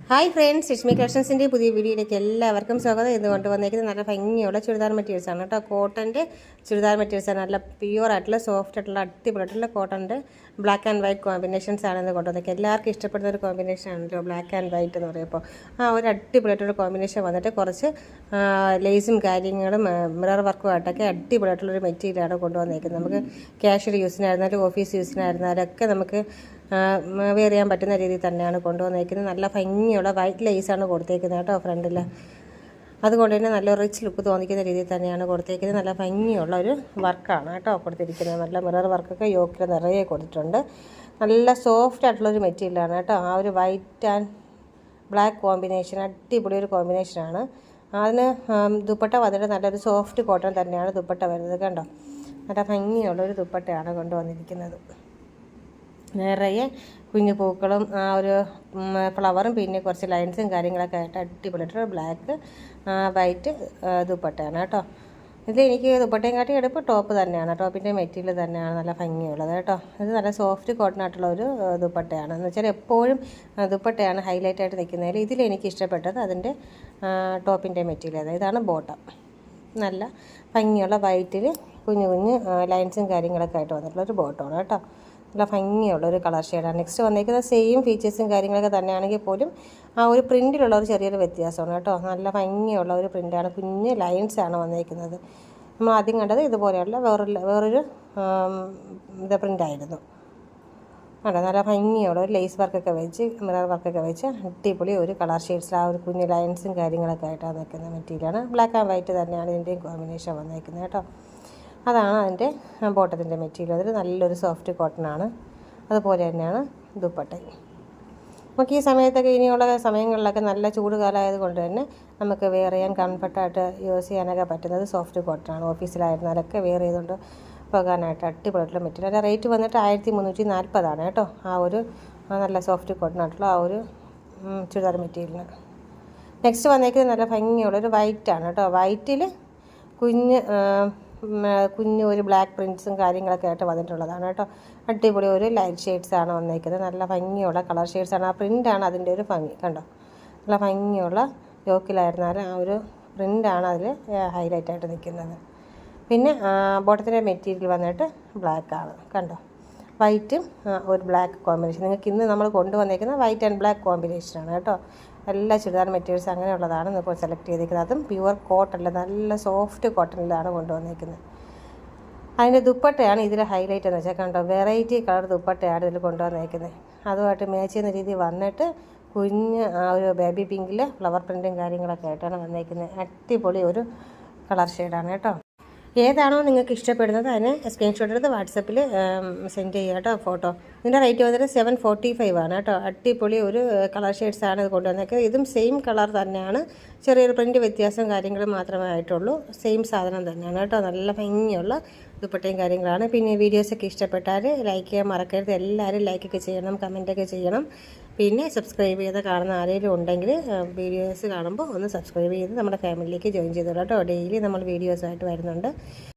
Hi friends, Rashmi കളക്ഷൻസിൻ്റെ പുതിയ വീഡിയോയിലേക്ക് എല്ലാവർക്കും സ്വാഗതം. ഇന്ന് കൊണ്ടുവന്നിരിക്കുന്നത് നല്ല ഭംഗിയുള്ള ചുരിദാർ മെറ്റീരിയൽസാണ് കേട്ടോ. കോട്ടൻ്റെ ചുരിദാർ മെറ്റീരിയൽസാണ്. നല്ല പ്യുവർ ആയിട്ടുള്ള സോഫ്റ്റ് ആയിട്ടുള്ള അടിപൊളിയായിട്ടുള്ള കോട്ടൻ്റെ ബ്ലാക്ക് ആൻഡ് വൈറ്റ് കോമ്പിനേഷൻസ് ആണ് ഇന്ന് കൊണ്ടുവന്നിരിക്കുന്നത്. എല്ലാവർക്കും ഇഷ്ടപ്പെടുന്ന ഒരു കോമ്പിനേഷൻ ആണല്ലോ ബ്ലാക്ക് ആൻഡ് വൈറ്റ് എന്ന് പറയുമ്പോൾ. ഒരു അടിപൊളിയായിട്ടുള്ള കോമ്പിനേഷൻ വന്നിട്ട് കുറച്ച് ലേസും കാര്യങ്ങളും മിറർ വർക്കുമായിട്ടൊക്കെ അടിപൊളിയായിട്ടുള്ളൊരു മെറ്റീരിയലാണ് കൊണ്ടുവന്നിരിക്കുന്നത്. നമുക്ക് ക്യാഷ്വൽ യൂസിനായിരുന്നാലും ഓഫീസ് യൂസിനായിരുന്നാലും ഒക്കെ നമുക്ക് വെയർ ചെയ്യാൻ പറ്റുന്ന രീതിയിൽ തന്നെയാണ് കൊണ്ടുവന്നിരിക്കുന്നത്. നല്ല ഭംഗിയുള്ള വൈറ്റ് ലേസാണ് കൊടുത്തേക്കുന്നത് കേട്ടോ ഫ്രണ്ടിൽ. അതുകൊണ്ട് തന്നെ നല്ല റിച്ച് ലുക്ക് തോന്നിക്കുന്ന രീതിയിൽ തന്നെയാണ് കൊടുത്തേക്കുന്നത്. നല്ല ഭംഗിയുള്ള ഒരു വർക്കാണ് കേട്ടോ കൊടുത്തിരിക്കുന്നത്. നല്ല മിറർ വർക്കൊക്കെ യോക്കിൽ നിറയെ കൊടുത്തിട്ടുണ്ട്. നല്ല സോഫ്റ്റ് ആയിട്ടുള്ളൊരു മെറ്റീരിയലാണ് കേട്ടോ. ആ ഒരു വൈറ്റ് ആൻഡ് ബ്ലാക്ക് കോമ്പിനേഷൻ അടിപൊളി ഒരു കോമ്പിനേഷനാണ്. അതിന് ദുപ്പട്ട വന്നിട്ട് നല്ലൊരു സോഫ്റ്റ് കോട്ടൺ തന്നെയാണ് ദുപ്പട്ട വരുന്നത് കണ്ടോ. നല്ല ഭംഗിയുള്ളൊരു ദുപ്പട്ടയാണ് കൊണ്ടുവന്നിരിക്കുന്നത്. നിറയെ കുഞ്ഞു പൂക്കളും ആ ഒരു ഫ്ലവറും പിന്നെ കുറച്ച് ലൈൻസും കാര്യങ്ങളൊക്കെ ആയിട്ട് അടിപൊളിയായിട്ട് ബ്ലാക്ക് വൈറ്റ് ദുപ്പട്ടയാണ് കേട്ടോ. ഇത് എനിക്ക് ദുപ്പട്ടയും കാട്ടി എടുപ്പ് ടോപ്പ് തന്നെയാണ്. ടോപ്പിൻ്റെ മെറ്റീരിയൽ തന്നെയാണ് നല്ല ഭംഗിയുള്ളത് കേട്ടോ. ഇത് നല്ല സോഫ്റ്റ് കോട്ടൺ ആയിട്ടുള്ള ഒരു ദുപ്പട്ടയാണ്. എന്ന് വെച്ചാൽ എപ്പോഴും ദുപ്പട്ടയാണ് ഹൈലൈറ്റ് ആയിട്ട് നിൽക്കുന്നതിൽ. ഇതിലെനിക്ക് ഇഷ്ടപ്പെട്ടത് അതിൻ്റെ ടോപ്പിൻ്റെ മെറ്റീരിയൽ. ഇതാണ് ബോട്ടം. നല്ല ഭംഗിയുള്ള വൈറ്റിൽ കുഞ്ഞു കുഞ്ഞ് ലൈൻസും കാര്യങ്ങളൊക്കെ ആയിട്ട് വന്നിട്ടുള്ളൊരു ബോട്ടമാണ് കേട്ടോ. നല്ല ഭംഗിയുള്ള ഒരു കളർ ഷെയ്ഡാണ്. നെക്സ്റ്റ് വന്നിരിക്കുന്നത് സെയിം ഫീച്ചേഴ്സും കാര്യങ്ങളൊക്കെ തന്നെയാണെങ്കിൽ പോലും ആ ഒരു പ്രിൻറ്റിലുള്ള ഒരു ചെറിയൊരു വ്യത്യാസമാണ് കേട്ടോ. നല്ല ഭംഗിയുള്ള ഒരു പ്രിൻ്റാണ്. കുഞ്ഞ് ലൈൻസാണ് വന്നിരിക്കുന്നത്. നമ്മൾ ആദ്യം കണ്ടത് ഇതുപോലെയുള്ള വേറൊരു പ്രിൻ്റായിരുന്നു കേട്ടോ. നല്ല ഭംഗിയുള്ള ഒരു ലേസ് വർക്കൊക്കെ വെച്ച് മിറർ വർക്കൊക്കെ വെച്ച് അടിപൊളി ഒരു കളർ ഷെയ്ഡ്സിൽ ആ ഒരു കുഞ്ഞ് ലൈൻസും കാര്യങ്ങളൊക്കെ ആയിട്ടാണ് നിൽക്കുന്ന മെറ്റീരിയലാണ്. ബ്ലാക്ക് ആൻഡ് വൈറ്റ് തന്നെയാണ് ഇതിൻ്റെയും കോമ്പിനേഷൻ വന്നിരിക്കുന്നത് കേട്ടോ. അതാണ് അതിൻ്റെ ബോട്ടത്തിൻ്റെ മെറ്റീരിയൽ. അതിൽ നല്ലൊരു സോഫ്റ്റ് കോട്ടണാണ്. അതുപോലെ തന്നെയാണ് ദുപ്പട്ടയും. നമുക്ക് ഈ സമയത്തൊക്കെ ഇനിയുള്ള സമയങ്ങളിലൊക്കെ നല്ല ചൂട് കാലമായത് കൊണ്ട് തന്നെ നമുക്ക് വെയർ ചെയ്യാൻ കംഫർട്ടായിട്ട് യൂസ് ചെയ്യാനൊക്കെ പറ്റുന്നത് സോഫ്റ്റ് കോട്ടണാണ്. ഓഫീസിലായിരുന്നാലൊക്കെ വെയർ ചെയ്തുകൊണ്ട് പോകാനായിട്ട് അടിപൊളിയായിട്ടുള്ള മെറ്റീരിയൽ. അതിൻ്റെ റേറ്റ് വന്നിട്ട് 1340 കേട്ടോ. ആ ഒരു നല്ല സോഫ്റ്റ് കോട്ടണായിട്ടുള്ള ആ ഒരു ചുരിദാർ മെറ്റീരിയലിന്. നെക്സ്റ്റ് വന്നേക്കുന്നത് നല്ല ഭംഗിയുള്ളൊരു വൈറ്റാണ് കേട്ടോ. വൈറ്റിൽ കുഞ്ഞ് ഒരു ബ്ലാക്ക് പ്രിൻറ്റ്സും കാര്യങ്ങളൊക്കെ ആയിട്ട് വന്നിട്ടുള്ളതാണ് കേട്ടോ. അടിപൊളി ഒരു ലൈറ്റ് ഷെയ്ഡ്സാണ് വന്നിരിക്കുന്നത്. നല്ല ഭംഗിയുള്ള കളർ ഷെയ്ഡ്സാണ്. ആ പ്രിൻ്റാണ് അതിൻ്റെ ഒരു ഭംഗി കണ്ടോ. നല്ല ഭംഗിയുള്ള യോക്കിലായിരുന്നാലും ആ ഒരു പ്രിൻ്റാണ് അതിൽ ഹൈലൈറ്റ് ആയിട്ട് നിൽക്കുന്നത്. പിന്നെ ബോട്ടത്തിൻ്റെ മെറ്റീരിയൽ വന്നിട്ട് ബ്ലാക്കാണ് കണ്ടോ. വൈറ്റും ഒരു ബ്ലാക്ക് കോമ്പിനേഷൻ. നിങ്ങൾക്ക് ഇന്ന് നമ്മൾ കൊണ്ടുവന്നിരിക്കുന്ന വൈറ്റ് ആൻഡ് ബ്ലാക്ക് കോമ്പിനേഷനാണ് കേട്ടോ. എല്ലാ ചുരിദാർ മെറ്റീരിയൽസ് അങ്ങനെയുള്ളതാണ് ഇപ്പോൾ സെലക്ട് ചെയ്തിരിക്കുന്നത്. അതും പ്യുവർ കോട്ടണിൽ നല്ല സോഫ്റ്റ് കോട്ടണിലാണ് കൊണ്ടുവന്നിരിക്കുന്നത്. അതിൻ്റെ ദുപ്പട്ടയാണ് ഇതിൽ ഹൈലൈറ്റ് എന്ന് വെച്ചാൽ കണ്ടോ. വെറൈറ്റി കളർ ദുപ്പട്ടയാണ് ഇതിൽ കൊണ്ടുവന്നിരിക്കുന്നത്. അതുമായിട്ട് മാച്ച് ചെയ്യുന്ന രീതി വന്നിട്ട് കുഞ്ഞ് ആ ഒരു ബേബി പിങ്കിൽ ഫ്ലവർ പ്രിൻറ്റും കാര്യങ്ങളൊക്കെ ആയിട്ടാണ് വന്നിരിക്കുന്നത്. അടിപൊളി ഒരു കളർ ഷെയ്ഡാണ് കേട്ടോ. ഏതാണോ നിങ്ങൾക്ക് ഇഷ്ടപ്പെടുന്നത് അതിന് സ്ക്രീൻഷോട്ട് എടുത്ത് വാട്സപ്പിൽ സെൻഡ് ചെയ്യുക കേട്ടോ ഫോട്ടോ. ഇതിൻ്റെ റേറ്റ് വന്നിട്ട് 745 കേട്ടോ. അടിപൊളി ഒരു കളർ ഷെയ്ഡ്സാണ് ഇത് കൊണ്ടുവന്നേക്കുന്നത്. ഇതും സെയിം കളർ തന്നെയാണ്. ചെറിയൊരു പ്രിൻറ്റ് വ്യത്യാസവും കാര്യങ്ങളും മാത്രമേ ആയിട്ടുള്ളൂ. സെയിം സാധനം തന്നെയാണ് കേട്ടോ. നല്ല ഭംഗിയുള്ള ദുപ്പട്ടയും കാര്യങ്ങളാണ്. പിന്നെ വീഡിയോസൊക്കെ ഇഷ്ടപ്പെട്ടാൽ ലൈക്ക് ചെയ്യാൻ മറക്കരുത്. എല്ലാവരും ലൈക്കൊക്കെ ചെയ്യണം, കമൻറ്റൊക്കെ ചെയ്യണം. പിന്നെ സബ്സ്ക്രൈബ് ചെയ്ത് കാണുന്ന ആരെങ്കിലും ഉണ്ടെങ്കിൽ വീഡിയോസ് കാണുമ്പോൾ ഒന്ന് സബ്സ്ക്രൈബ് ചെയ്ത് നമ്മുടെ ഫാമിലിയിലേക്ക് ജോയിൻ ചെയ്തോളൂ കേട്ടോ. ഡെയിലി നമ്മൾ വീഡിയോസായിട്ട് വരുന്നുണ്ട്.